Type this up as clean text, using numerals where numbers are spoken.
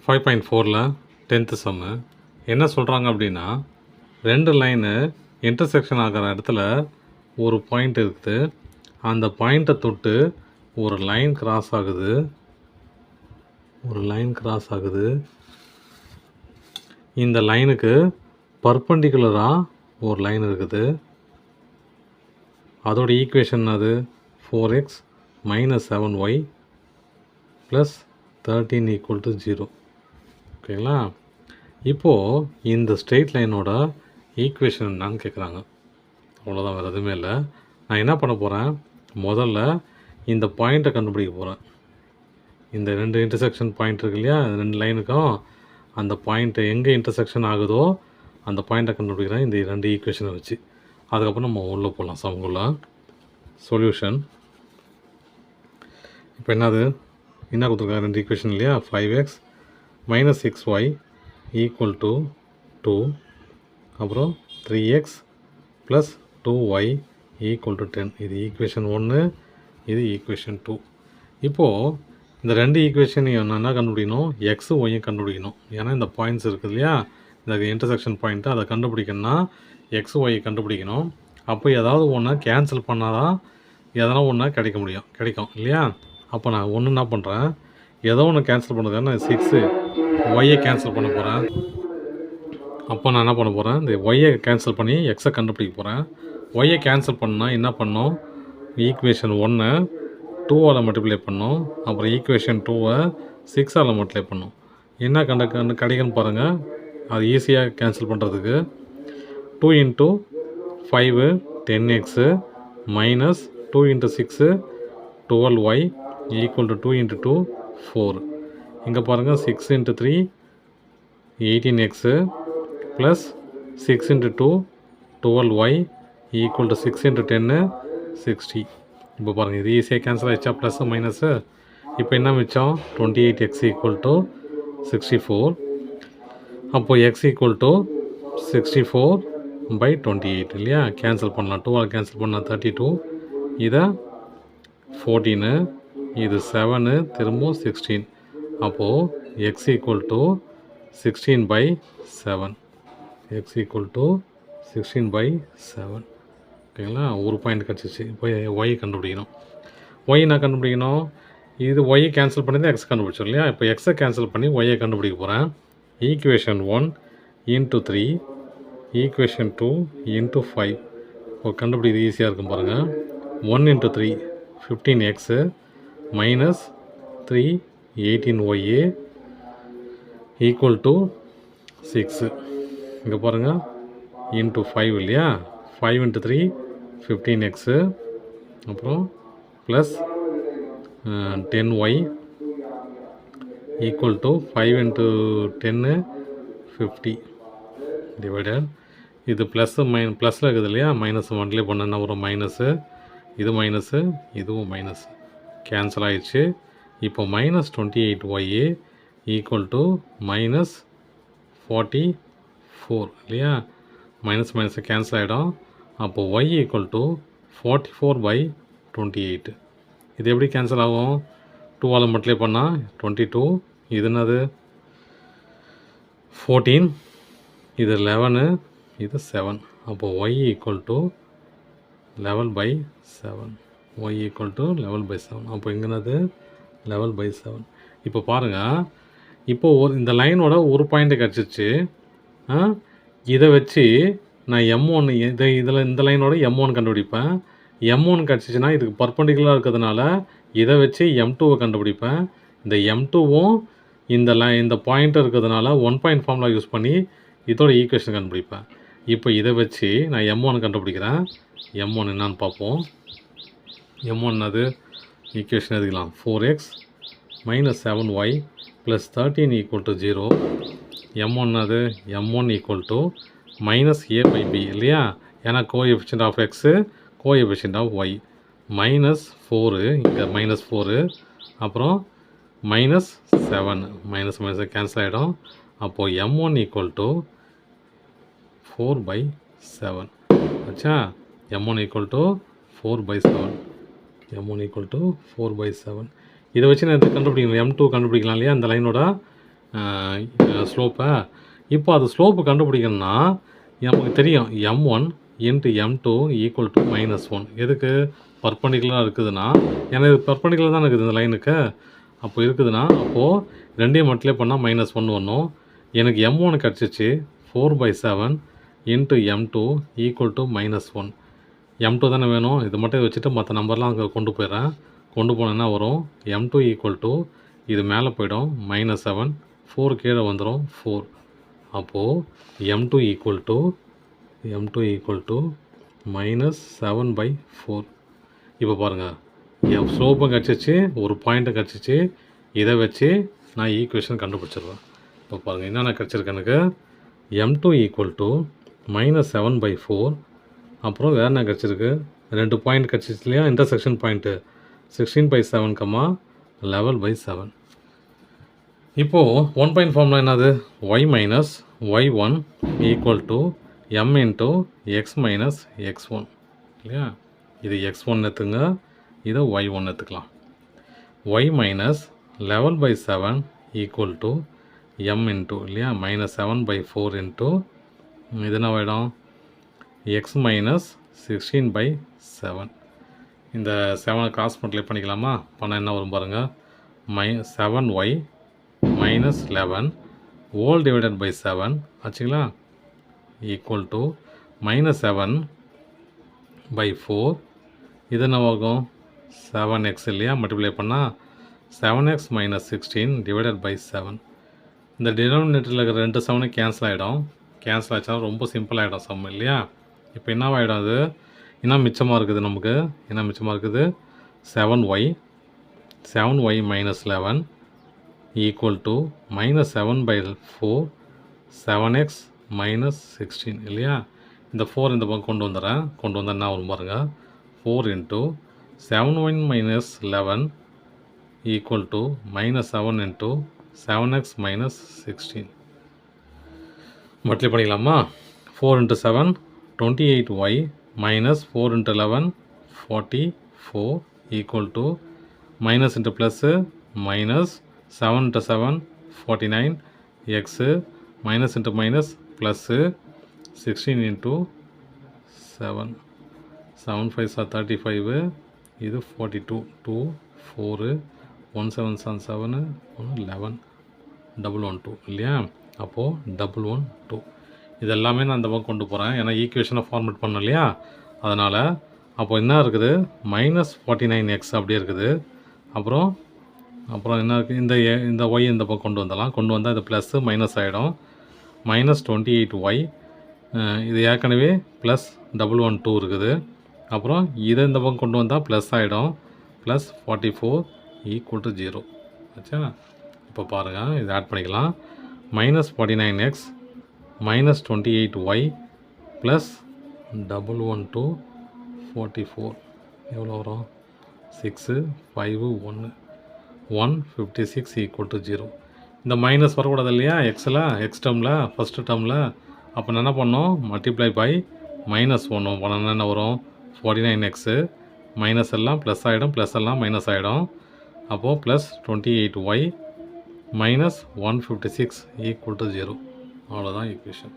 5.4ல் 10th சம்மு என்ன சொல்கிறாங்க அப்படின்னா, 2 லைனு இன்டர்செக்ஷன் ஆகிற இடத்துல ஒரு பாயிண்ட் இருக்குது. அந்த பாயிண்ட்டை தொட்டு ஒரு லைன் கிராஸ் ஆகுது. இந்த லைனுக்கு பர்பண்டிகுலராக ஒரு லைன் இருக்குது. அதோட ஈக்குவேஷன் அது 4x - 7y + 13 = 0. ஓகேங்களா? இப்போது இந்த ஸ்ட்ரெயிட் லைனோட ஈக்குவேஷன் என்னான்னு கேட்குறாங்க. அவ்வளோதான், வேறு எதுவுமே இல்லை. நான் என்ன பண்ண போகிறேன், முதல்ல இந்த பாயிண்ட்டை கண்டுபிடிக்க போகிறேன். இந்த 2 இன்டர்செக்ஷன் பாயிண்ட் இருக்கு இல்லையா, 2 லைனுக்கும் அந்த பாயிண்ட்டை எங்கே இன்டர்செக்ஷன் ஆகுதோ அந்த பாயிண்ட்டை கண்டுபிடிக்கிறேன் இந்த 2 ஈக்குவேஷனை வச்சு. அதுக்கப்புறம் நம்ம உள்ளே போகலாம் சம்குள்ள. சொல்யூஷன் இப்போ என்ன கொடுத்துருக்காங்க, 2 ஈக்குவேஷன் இல்லையா, 5x - 6y = 2, அப்புறம் 3x + 2y = 10. இது ஈக்குவேஷன் 1, இது ஈக்குவேஷன் 2. இப்போது இந்த 2 ஈக்குவேஷனையும் நான் என்ன கண்டுபிடிக்கணும், எக்ஸு ஒய்யும் கண்டுபிடிக்கணும். ஏன்னா இந்த பாயிண்ட்ஸ் இருக்குது இல்லையா, இந்த இன்டர்செக்ஷன் பாயிண்ட்டு, அதை கண்டுபிடிக்கணும்னா எக்ஸு ஒய் கண்டுபிடிக்கணும். அப்போ ஏதாவது ஒன்று கேன்சல் பண்ணால் தான் எதனா ஒன்று கிடைக்கும் இல்லையா. அப்போ நான் என்ன பண்ணுறேன், ஏதோ ஒன்று கேன்சல் பண்ணுறதுக்காக நான் 6 ஒய்யை கேன்சல் பண்ண போகிறேன். அப்போ நான் என்ன பண்ண போகிறேன், இந்த ஒய்யை கேன்சல் பண்ணி எக்ஸை கண்டுபிடிக்க போகிறேன். ஒய்யை கேன்சல் பண்ணால் என்ன பண்ணோம், ஈக்குவேஷன் 1 2ஆல் மல்டிப்ளை பண்ணோம், அப்புறம் ஈக்குவேஷன் 2 6ஆல் மல்டிப்ளை பண்ணோம். என்ன கிடைக்குன்னு பாருங்கள். அது ஈஸியாக கேன்சல் பண்ணுறதுக்கு 2 × 5 10x - 2 × 6 12y = 2 × 2 4. இங்கே பாருங்கள், 6 × 3 18x + 6 × 2 12y = 6 × 10 60. இப்போ பாருங்கள், இது ஈஸியாக கேன்சல் ஆகிடுச்சா, ப்ளஸ்ஸு மைனஸு. இப்போ என்ன மிச்சம், 28x = 64. அப்போது x = 64/28 இல்லையா. கேன்சல் பண்ணலாம், 2ஆல் கேன்சல் பண்ணால் 32, இதை 14, இது 7, திரும்பவும் 16. அப்போது x = 16/7. x = 16/7. ஓகேங்களா, ஒரு பாயிண்ட் கிடச்சிச்சு. இப்போ ஒய் கண்டுபிடிக்கணும். ஒய் நான் கண்டுபிடிக்கணும், இது ஒய்யை கேன்சல் பண்ணி தான் எக்ஸ் கண்டுபிடிச்சோம் இல்லையா. இப்போ எக்ஸை கேன்சல் பண்ணி ஒய்யை கண்டுபிடிக்க போகிறேன். Equation 1 × 3, equation 2 × 5. இப்போ கண்டுபிடிக்கிறது ஈஸியாக இருக்கும் பாருங்கள். 1 × 3 15x - 3 18y = 6. இங்கே பாருங்கள், × 5 இல்லையா, 5 × 3 15x, அப்புறம் ப்ளஸ் 10y = 5 × 10 50 டிவைடட். இது ப்ளஸில் இருக்குது இல்லையா, மைனஸ் 1லேயே பண்ண வரும் மைனஸு, இது மைனஸு, இதுவும் மைனஸ், கேன்சல் ஆகிடுச்சு. இப்போ -28y = -44 இல்லையா. மைனஸ் கேன்சல் ஆகிடும். அப்போது y = 44/28. இது எப்படி கேன்சல் ஆகும், 2ஆல் மல்டிப்ளை பண்ணால் 22, இது என்னது 14, இது 11, இது 7. அப்போது y = 11/7. y = 11/7. அப்போ எங்கேனது 11/7. இப்போ பாருங்கள், இப்போது இந்த லைனோட ஒரு பாயிண்ட்டு கிடச்சிச்சு. இதை வச்சு நான் M1 இந்த லைனோட M1 கண்டுபிடிப்பேன். M1 கிடச்சிச்சின்னா இதுக்கு பர்பண்டிகுலராக இருக்கிறதுனால இதை வச்சு M2வை கண்டுபிடிப்பேன். இந்த M2வும் இந்த பாயிண்ட் இருக்கிறதுனால 1 பாயிண்ட் ஃபார்முலா யூஸ் பண்ணி இதோட ஈக்குவேஷன் கண்டுபிடிப்பேன். இப்போ இதை வச்சு நான் M1 கண்டுபிடிக்கிறேன். M1 என்னான்னு பார்ப்போம். M1 அது ஈக்குவேஷன் எழுதிக்கலாம். 4x - 7y + 13 = 0. M1 அது M1 = -a/b இல்லையா. ஏன்னா coefficient of x, coefficient of y. -4, இங்கே -4, அப்புறம் -7, மைனஸ் கேன்சல் ஆகிடும். அப்போது M1 = 4/7 ஆச்சா. M1 = 4/7. M1 = 4/7. இதை வச்சு நான் கண்டுபிடிக்கலாம், M2 கண்டுபிடிக்கலாம் இல்லையா. இந்த லைனோட ஸ்லோப்பை. இப்போ அது ஸ்லோப்பு கண்டுபிடிக்கணும்னா நமக்கு தெரியும் m1 into m2 equal to -1. எதுக்கு? பர்பண்டிகுலராக இருக்குதுன்னா, ஏன்னா இது பர்பண்டிகுலர் தானே இருக்குது இந்த லைனுக்கு. அப்போ இருக்குதுன்னா, அப்போது ரெண்டையும் மல்டிப்ளை பண்ணால் -1 வரணும். எனக்கு m1 கிடச்சிச்சு 4/7 into m2 equal to -1. m2 தானே வேணும். இது மட்டும் வச்சுட்டு மற்ற நம்பர்லாம் அங்கே கொண்டு போயிடுறேன். கொண்டு போனேன்னா வரும் m2 ஈக்குவல் டு, இது மேலே போயிடும் -7, 4 கீழே வந்துடும் 4. அப்போது m2 ஈக்குவல் டு -7/4. இப்போ பாருங்கள், என் ஸ்லோப்பும் கிடச்சிச்சு, ஒரு பாயிண்ட்டும் கிடச்சிச்சு. இதை வச்சு நான் ஈக்குவேஷன் கண்டுபிடிச்சிடுவேன். இப்போ பாருங்கள் என்னென்ன கிடச்சிருக்கு எனக்கு. m2 equal to -7/4. அப்புறம் வேறு என்ன கிடச்சிருக்கு, 2 பாயிண்ட் கிடச்சிச்சு இல்லையா, இன்டர்செக்ஷன் பாயிண்ட்டு 16/7, 11/7. இப்போது 1 பாயிண்ட் ஃபார்முலா என்னது, y minus y1 equal to m into x minus x1 இல்லையா. இது x1 எடுத்துங்க, இதை y1 எடுத்துக்கலாம். y minus 11/7 equal to m into இல்லையா -7/4 இன்ட்டு இது என்ன ஆகிடும் x மைனஸ் 16/7. இந்த 7 கிராஸ் மல்டிப்ளை பண்ணிக்கலாமா? பண்ணால் என்ன வரும் பாருங்கள், 7y minus 11 whole divided by 7 ஆச்சுங்களா, ஈக்குவல் டு -7/4. இது என்ன ஆகும் 7x இல்லையா, மல்டிப்ளை பண்ணால் 7x minus 16 divided by 7. இந்த டினாமினேட்டரில் இருக்கிற 2 7 கேன்சல் ஆகிடும். கேன்சல் ஆச்சா ரொம்ப சிம்பிள் ஆகிடும் சம் இல்லையா. இப்போ என்ன ஆகிடும், அது என்ன மிச்சமாக இருக்குது நமக்கு, என்ன மிச்சமாக இருக்குது 7y minus 11 equal to -7/4 7x minus 16 இல்லையா. இந்த 4 இந்த பக்கம் கொண்டு வந்துடுறேன். கொண்டு வந்தால் என்ன வரும் பாருங்கள், 4 into 7y minus 11 equal to -7 into 7x minus 16. Multiply பண்ணிக்கலாமா. 4 into 7 28y minus 4 into 11 44 equal to minus into plus minus 7 into 7 49 x minus into minus plus 16 into 7 7 5 are 35 இது 42 2 4 1 7 7 11 112 இல்லையா. அப்போது 112 இது எல்லாமே நான் அந்த பக்கம் கொண்டு போகிறேன், ஏன்னா ஈக்குவேஷனை ஃபார்மேட் பண்ணோம் இல்லையா. அதனால் அப்போ என்ன இருக்குது -49x அப்படியே இருக்குது. அப்புறம் என்ன இருக்குது, இந்த ஒய் இந்த பக்கம் கொண்டு வந்தால் இது ப்ளஸ்ஸு மைனஸ் ஆகிடும் -28y. இது ஏற்கனவே +112 இருக்குது. அப்புறம் இதை இந்த பக்கம் கொண்டு வந்தால் ப்ளஸ் ஆகிடும் +44 ஈக்குவல் டு 0 ஆச்சா. இப்போ பாருங்கள், இதை ஆட் பண்ணிக்கலாம். -49x -28y +112 44 எவ்வளோ வரும் 6 5 1 156 ஈக்குவல் டு 0. இந்த மைனஸ் வரக்கூடாது இல்லையா எக்ஸில், எக்ஸ் டேர்மில் ஃபஸ்ட்டு டேர்மில். அப்போ நான் என்ன பண்ணோம், மல்டிப்ளை பை -1 பண்ணால் என்ன வரும் 49x மைனஸ் எல்லாம் ப்ளஸ் ஆகிடும், ப்ளஸ் எல்லாம் மைனஸ் ஆகிடும். அப்போது +28y -156 ஈக்குவல் டு 0. அவ்வளோதான் ஈக்குவேஷன்.